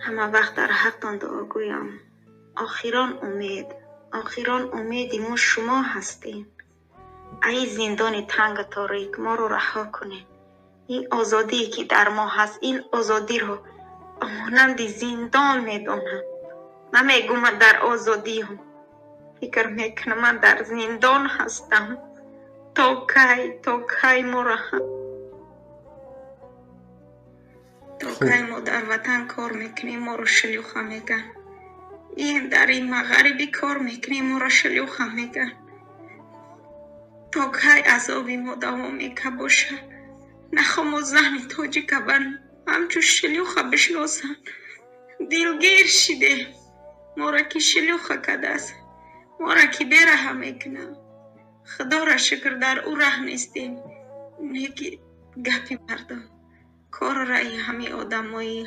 همه وقت در حقتان دعا گویم. آخران امید ما شما هستین. ای زندان تنگ تاریک ما رو رها کنین. این آزادی که در ما هست، این آزادی رو مانند زندان میدونم. من میگم من در آزادی هم، فکر میکنم من در زندان هستم. تا کی ما در وطن کار میکنیم ما رو شلوخه میگن. این در این مغربی کار میکنیم ما رو شلوخه میگن. تا کی عذابی ما دوامی که باشه. نخوام و زن تاجیک بن همچون شلوخه بشناسن. دلگیر شده ما را که شلوخه کده است، ما را که بیره میکنه. خدا را شکر در او ره نیستیم. نگی گپی مردم کار رای همه آدمایی